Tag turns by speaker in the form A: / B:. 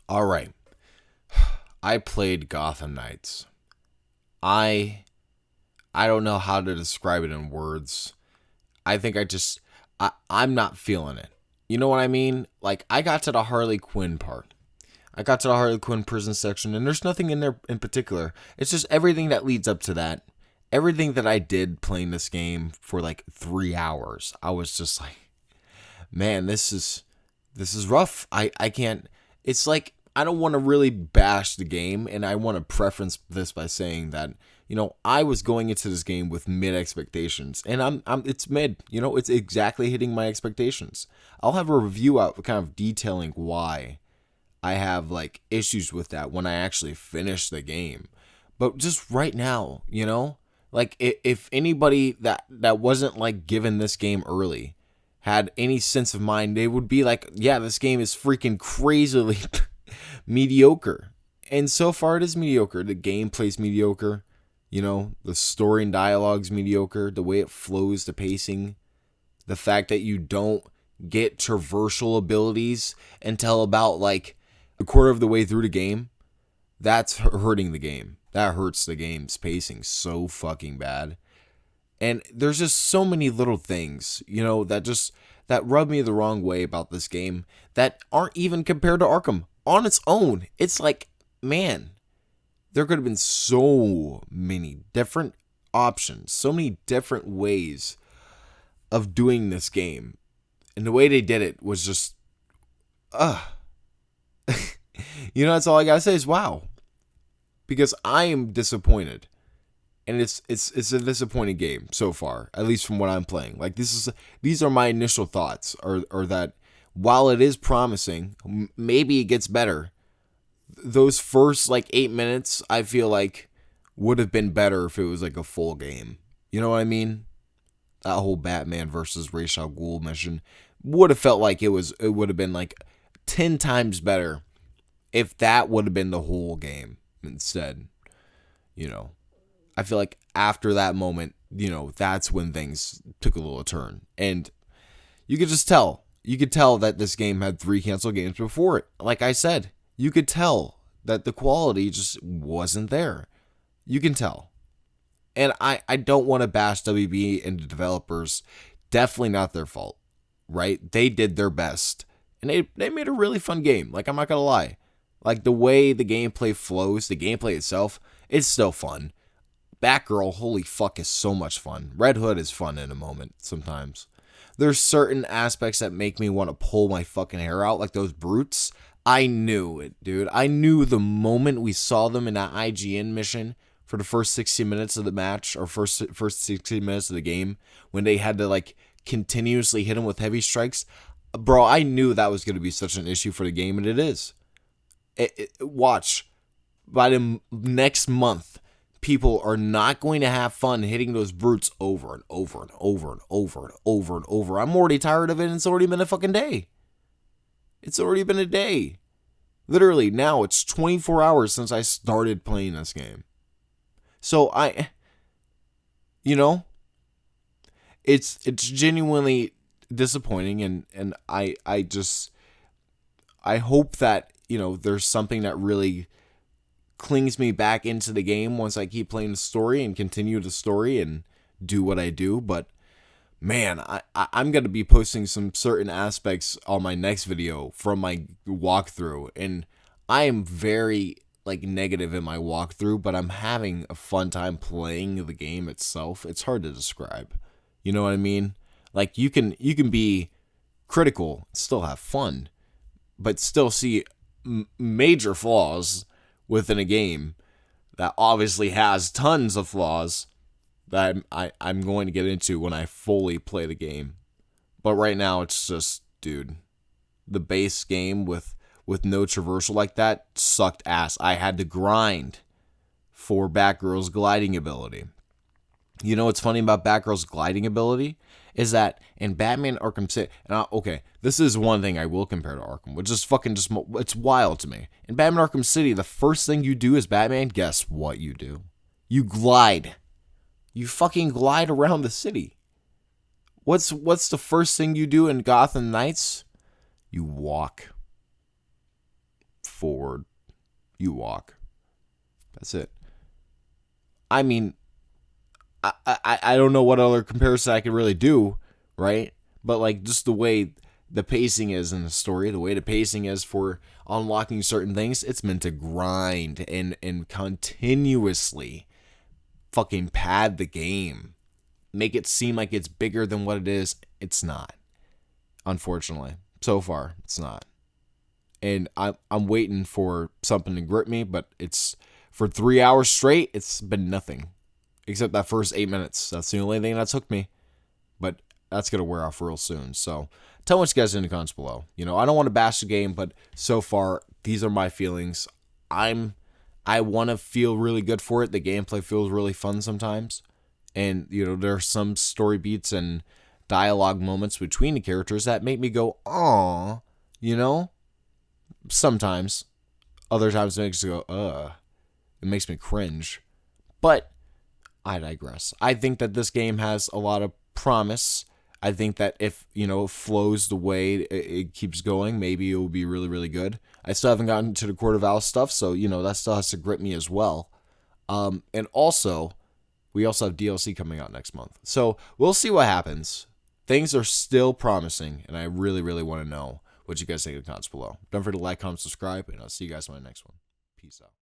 A: All right. I played Gotham Knights. I I don't know how to describe it in words. I think I'm not feeling it. You know what I mean? Like I got to the Harley Quinn part. I got to the Harley Quinn prison section and there's nothing in there in particular. It's just everything that leads up to that. Everything that I did playing this game for like 3 hours. I was just like, man, this is rough. I can't. It's like I don't want to really bash the game, and I want to preference this by saying that I was going into this game with mid expectations, and I'm it's mid. It's exactly hitting my expectations. I'll have a review out kind of detailing why I have like issues with that when I actually finish the game. But just right now, like if anybody that wasn't like given this game early had any sense of mind, they would be like, yeah, this game is freaking crazily mediocre. And so far it is mediocre. The gameplay's mediocre. The story and dialogue's mediocre. The way it flows, the pacing, the fact that you don't get traversal abilities until about like a quarter of the way through the game, that's hurting the game. That hurts the game's pacing so fucking bad. And there's just so many little things, that rub me the wrong way about this game that aren't even compared to Arkham on its own. It's like, man, there could have been so many different options, so many different ways of doing this game. And the way they did it was just, that's all I gotta say is wow. Because I am disappointed. And it's a disappointing game so far, at least from what I'm playing. Like these are my initial thoughts, are that while it is promising, maybe it gets better. Those first like 8 minutes, I feel like would have been better if it was like a full game. You know what I mean? That whole Batman versus Ra's al Ghul mission would have felt like it would have been like 10 times better if that would have been the whole game instead. I feel like after that moment, that's when things took a little turn. And you could just tell. You could tell that this game had 3 canceled games before it. Like I said, you could tell that the quality just wasn't there. You can tell. And I don't want to bash WB and the developers. Definitely not their fault, right? They did their best. And they made a really fun game. Like, I'm not going to lie. Like, the way the gameplay flows, the gameplay itself, it's still fun. Batgirl, holy fuck, is so much fun. Red Hood is fun in a moment sometimes. There's certain aspects that make me want to pull my fucking hair out, like those brutes. I knew it, dude. I knew the moment we saw them in that IGN mission for the first 60 minutes of the match, or first 60 minutes of the game, when they had to like continuously hit him with heavy strikes. Bro, I knew that was going to be such an issue for the game, and it is. Watch. By the next month, people are not going to have fun hitting those brutes over and over and over and over and over and over. I'm already tired of it, and it's already been a fucking day. It's already been a day. Literally, now it's 24 hours since I started playing this game. So it's genuinely disappointing, and I hope that, there's something that really clings me back into the game once I keep playing the story and continue the story and do what I do. But man, I'm going to be posting some certain aspects on my next video from my walkthrough, and I am very like negative in my walkthrough, but I'm having a fun time playing the game itself. It's hard to describe. You know what I mean? Like you can be critical, still have fun, but still see major flaws within a game that obviously has tons of flaws that I'm going to get into when I fully play the game. But right now it's just, dude, the base game with no traversal like that sucked ass. I had to grind for Batgirl's gliding ability. You know what's funny about Batgirl's gliding ability is that in Batman Arkham City, okay, this is one thing I will compare to Arkham, which is it's wild to me. In Batman Arkham City, the first thing you do as Batman, guess what you do? You glide. You fucking glide around the city. What's the first thing you do in Gotham Knights? You walk. forward, you walk. That's it. I mean, I don't know what other comparison I could really do, right? But like just the way the pacing is in the story, the way the pacing is for unlocking certain things, it's meant to grind and continuously fucking pad the game. Make it seem like it's bigger than what it is. It's not. Unfortunately. So far, it's not. And I'm waiting for something to grip me, but it's for 3 hours straight, it's been nothing. Except that first 8 minutes. That's the only thing that took me. But that's going to wear off real soon. So tell me what you guys in the comments below. I don't want to bash the game, but so far, these are my feelings. I want to feel really good for it. The gameplay feels really fun sometimes. And, there are some story beats and dialogue moments between the characters that make me go, "Aw," Sometimes. Other times it makes me go, ugh. It makes me cringe. But I digress. I think that this game has a lot of promise. I think that if, it flows the way it keeps going, maybe it will be really, really good. I still haven't gotten to the Court of Owls stuff, so, that still has to grip me as well. And also, we also have DLC coming out next month. So we'll see what happens. Things are still promising, and I really, really want to know what you guys think in the comments below. Don't forget to like, comment, subscribe, and I'll see you guys in my next one. Peace out.